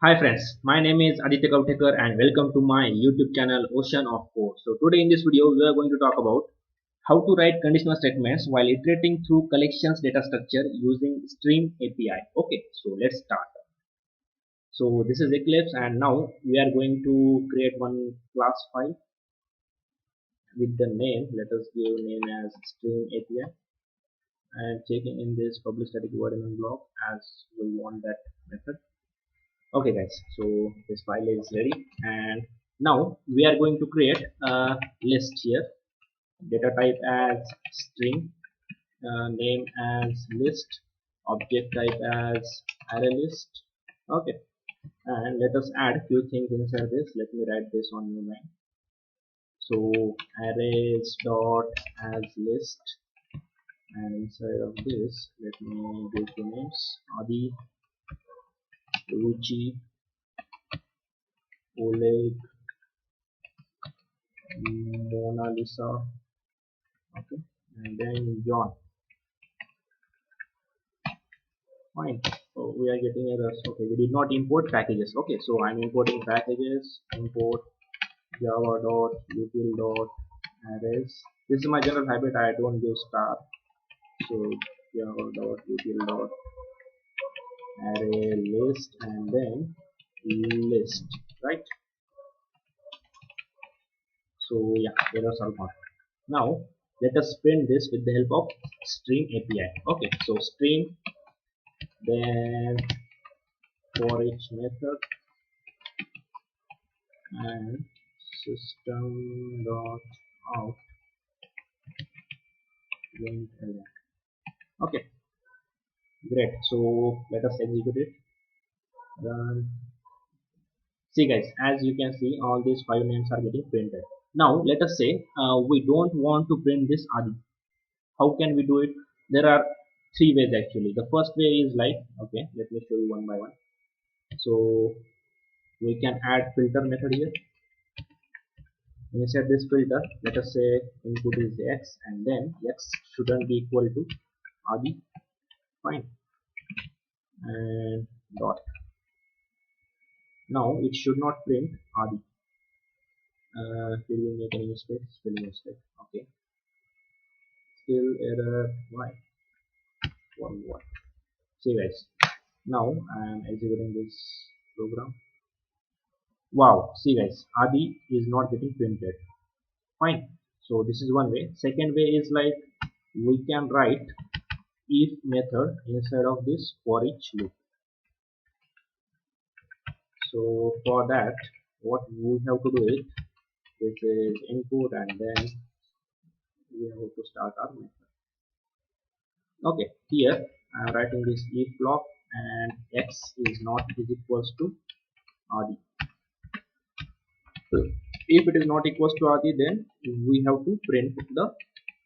Hi friends, my name is Aditya Kautekar and welcome to my YouTube channel Ocean of Code. So today in this video we are going to talk about how to write conditional statements while iterating through collections data structure using Stream API. Okay, so let's start. So this is Eclipse and now we are going to create one class file with the name. Let us give name as Stream API and checking in this public static void element block as we want that method. Okay guys, so this file is ready and now we are going to create a list here. Data type as string, name as list, object type as array list. Okay, and let us add few things inside this. Let me write this on new line. So arrays dot as list, and inside of this let me give two names: Adi, Ruchi, Oleg, Mona Lisa. Okay, and then John. Fine. So we are getting errors. Okay, we did not import packages. Okay, so I'm importing packages. Import java dot util dot arrays. This is my general habit. I don't use star. So java dot util dot array list and then list. Right. So yeah, errors are gone. Now let us print this with the help of Stream API. Okay, so Stream, then for each method and system dot out print ln. Okay, great. So let us execute it. Run. See guys, as you can see, all these five names are getting printed. Now let us say we don't want to print this Adi. How can we do it? There are three ways actually. The first way is like, okay, let me show you one by one. So we can add filter method here. Inside this filter, let us say input is x and then x shouldn't be equal to Adi. Fine. And dot. Now it should not print Adi. Did we make any mistakes? Spelling mistake. Okay. Still error. Why? What? See guys. Now I am executing this program. Wow. See guys. Adi is not getting printed. Fine. So this is one way. Second way is like we can write if method inside of this for each loop. So for that, what we have to do is this is input and then we have to start our method. Okay, here I am writing this if block and x is not is equals to Adi. If it is not equals to Adi, then we have to print the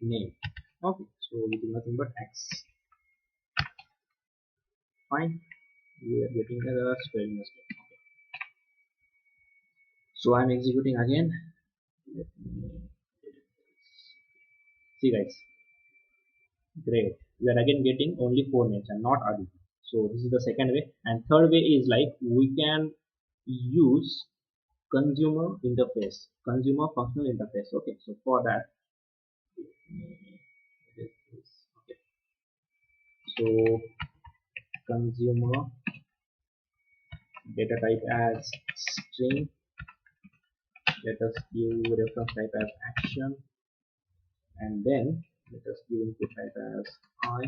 name. Okay, so it is nothing but x. Fine, we are getting error, spelling mistake. Okay. So I am executing again. Let me see guys. Great. We are again getting only four names and not Adi. So this is the second way. And third way is like we can use consumer interface, consumer functional interface. Okay, so for that, okay, so consumer data type as string, let us give reference type as action, and then let us give input type as I,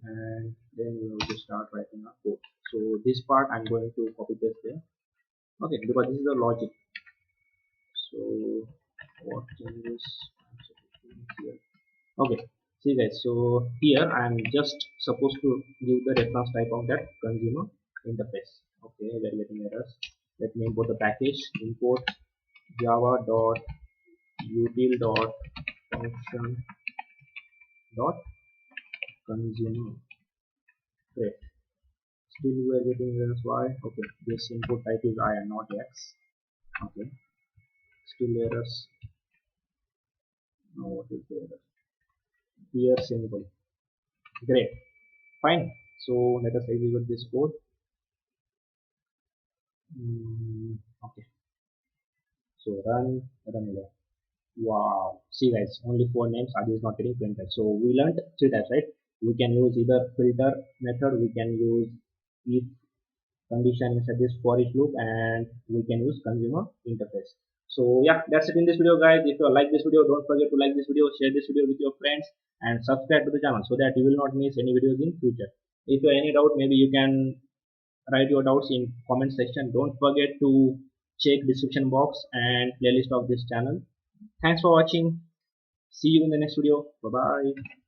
and then we will just start writing our code. So this part I'm going to copy paste there. Okay, because this is the logic. So what changes here? Okay, see guys, so here I am just supposed to give the reference type of that consumer interface. Okay, we are getting errors. Let me import the package. Import java dot util dot function dot consumer. Great. Still we are getting errors. Why? Okay, this input type is I and not x. Okay, still errors. Now what is the error? Here simple. Great. Fine. So let us execute this code. Okay, so run away. Wow, see guys, only four names are these not getting printed. So we learned three types, right? We can use either filter method, we can use if condition inside this for each loop, and we can use consumer interface. So yeah, that's it in this video guys. If you like this video, don't forget to like this video, share this video with your friends, and subscribe to the channel so that you will not miss any videos in future. If you have any doubt, maybe you can write your doubts in comment section. Don't forget to check description box and playlist of this channel. Thanks for watching. See you in the next video. Bye bye.